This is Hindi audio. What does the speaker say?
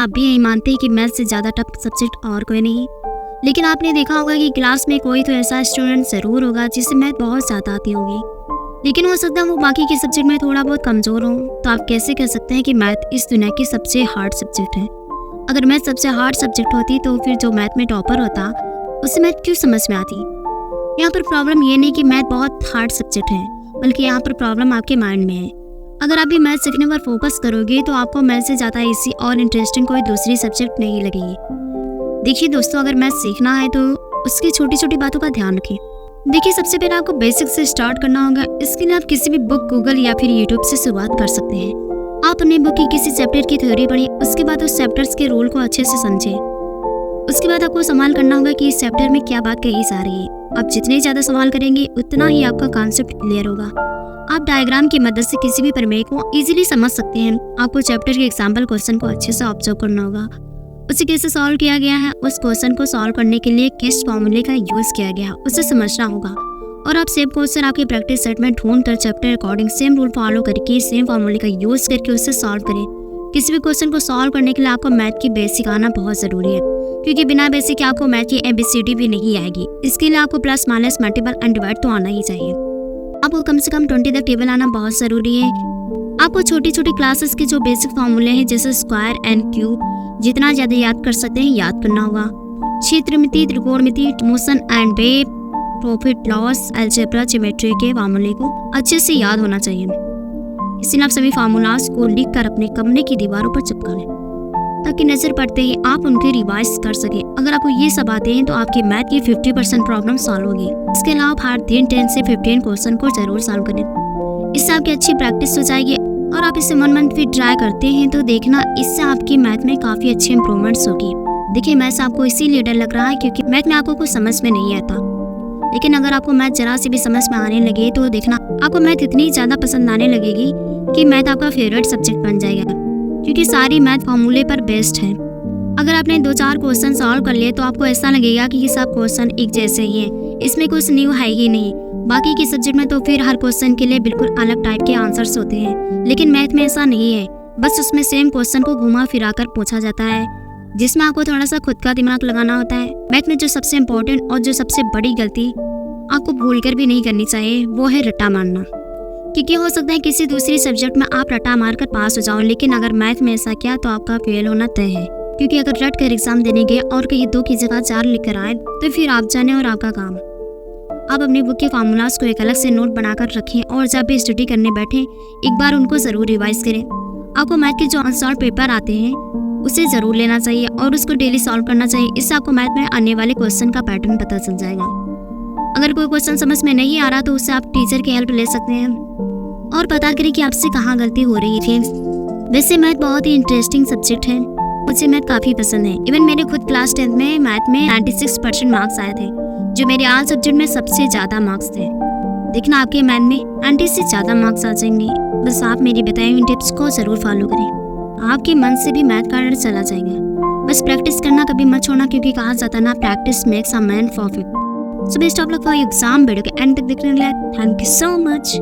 आप भी नहीं मानते कि मैथ से ज़्यादा टफ सब्जेक्ट और कोई नहीं है, लेकिन आपने देखा होगा कि क्लास में कोई तो ऐसा स्टूडेंट ज़रूर होगा जिसे मैथ बहुत ज़्यादा आती होगी, लेकिन हो सकता है वो बाकी के सब्जेक्ट में थोड़ा बहुत कमज़ोर हो। तो आप कैसे कह सकते हैं कि मैथ इस दुनिया की सबसे हार्ड सब्जेक्ट है? अगर मैथ सबसे हार्ड सब्जेक्ट होती तो फिर जो मैथ में टॉपर होता उसे मैथ क्यों समझ में आती? यहाँ पर प्रॉब्लम ये नहीं कि मैथ बहुत हार्ड सब्जेक्ट है, बल्कि यहाँ पर प्रॉब्लम आपके माइंड में है। अगर आप भी मैथ सीखने पर फोकस करोगे तो आपको मैथ से ज़्यादा इजी और इंटरेस्टिंग कोई दूसरी सब्जेक्ट नहीं लगेगी। देखिए दोस्तों, अगर मैथ सीखना है तो उसकी छोटी छोटी बातों का ध्यान रखें। देखिए, सबसे पहले आपको बेसिक से स्टार्ट करना होगा। इसके लिए आप किसी भी बुक, गूगल या फिर यूट्यूब से शुरुआत कर सकते हैं। आप अपनी बुक की किसी चैप्टर की थ्योरी पढ़ें, उसके बाद उस चैप्टर्स के रूल को अच्छे से समझें। उसके बाद आपको सवाल करना होगा कि इस चैप्टर में क्या बात कही जा रही है। आप जितने ज़्यादा सवाल करेंगे उतना ही आपका कॉन्सेप्ट क्लियर होगा। आप डायग्राम की मदद से किसी भी प्रमेय को इजीली समझ सकते हैं। आपको चैप्टर के एग्जाम्पल क्वेश्चन को अच्छे से ऑब्जर्व करना होगा, उसे कैसे सॉल्व किया गया है, उस क्वेश्चन को सॉल्व करने के लिए किस फॉर्मूले का यूज़ किया गया है उसे समझना होगा। और आप सेम क्वेश्चन आपके प्रैक्टिस सेट में ढूंढ कर chapter according same rule follow करके सेम फॉर्मूले का यूज़ करके उसे सॉल्व करें। किसी भी क्वेश्चन को सॉल्व करने के लिए आपको मैथ की बेसिक आना बहुत ज़रूरी है, क्योंकि बिना बेसिक के आपको मैथ की ABCD भी नहीं आएगी। इसके लिए आपको plus, minus, multiple and divide तो आना ही चाहिए। आपको कम से कम 20 तक टेबल आना बहुत ज़रूरी है। आपको छोटी छोटी क्लासेस के जो बेसिक फॉर्मूले हैं जैसे स्क्वायर एंड क्यूब जितना ज़्यादा याद कर सकते हैं याद करना होगा। क्षेत्रमिति, त्रिकोणमिति, motion and wave, profit loss, algebra, geometry के फॉर्मूले को अच्छे से याद होना चाहिए। इसलिए आप सभी फार्मूलाज को लिख कर अपने कमरे की दीवारों पर चिपका लें, ताकि नजर पड़ते ही आप उनके रिवाइज कर सकें। अगर आपको ये सब आते हैं तो आपकी मैथ की 50% प्रॉब्लम सॉल्व होगी। इसके अलावा आप हर दिन 10 से 15 क्वेश्चन को जरूर सॉल्व करें। इससे आपकी अच्छी प्रैक्टिस हो जाएगी और आप इसे 1 मंथ भी ट्राई करते हैं तो देखना इससे आपकी मैथ में काफ़ी अच्छी इंप्रूवमेंट्स होगी। देखिए, मैथ आपको इसीलिए डर लग रहा है क्योंकि मैथ में आपको कुछ समझ में नहीं आता, लेकिन अगर आपको मैथ जरा से भी समझ में आने लगे तो देखना आपको मैथ इतनी ज़्यादा पसंद आने लगेगी कि मैथ आपका फेवरेट सब्जेक्ट बन जाएगा, क्योंकि सारी मैथ फॉर्मूले पर बेस्ड है। अगर आपने 2-4 क्वेश्चन सॉल्व कर लिए तो आपको ऐसा लगेगा कि ये सब क्वेश्चन एक जैसे ही हैं, इसमें कुछ न्यू है ही नहीं। बाकी के सब्जेक्ट में तो फिर हर क्वेश्चन के लिए बिल्कुल अलग टाइप के आंसर्स होते हैं, लेकिन मैथ में ऐसा नहीं है। बस उसमें सेम क्वेश्चन को घुमा फिरा कर पूछा जाता है, जिसमें आपको थोड़ा सा खुद का दिमाग लगाना होता है। मैथ में जो सबसे इम्पोर्टेंट और जो सबसे बड़ी गलती आपको भूल कर भी नहीं करनी चाहिए वो है रट्टा मारना, क्योंकि हो सकता है किसी दूसरी सब्जेक्ट में आप रट्टा मारकर पास हो जाओ, लेकिन अगर मैथ में ऐसा किया तो आपका फेल होना तय है। क्योंकि अगर रट कर एग्जाम देने गए और कहीं 2 की जगह 4 लिख कर आए तो फिर आप जाने और आपका काम। आप अपनी बुक के फार्मूलाज को एक अलग से नोट बनाकर रखें और जब भी स्टडी करने बैठें एक बार उनको ज़रूर रिवाइज करें। आपको मैथ के जो अनसॉल्व पेपर आते हैं उसे ज़रूर लेना चाहिए और उसको डेली सॉल्व करना चाहिए। इससे आपको मैथ में आने वाले क्वेश्चन का पैटर्न पता चल जाएगा। अगर कोई क्वेश्चन समझ में नहीं आ रहा तो उससे आप टीचर की हेल्प ले सकते हैं और पता करें कि आपसे कहाँ गलती हो रही थी। वैसे मैथ बहुत ही इंटरेस्टिंग सब्जेक्ट है, मुझे मैथ काफ़ी पसंद है। इवन मेरे खुद क्लास 10th में मैथ में 96% मार्क्स आए थे, जो मेरे आल सब्जेक्ट में सबसे ज़्यादा मार्क्स थे। देखना आपके मैथ में 90 से ज़्यादा मार्क्स आ जाएंगे। बस आप मेरी बताई हुई टिप्स को ज़रूर फॉलो करें, आपके मन से भी मैथ का डर चला जाएगा। बस प्रैक्टिस करना कभी मत छोड़ना, क्योंकि कहा जाता है ना, practice makes a man perfect. So best of luck for exam. Video के एंड तक देखने के लिए थैंक यू सो मच।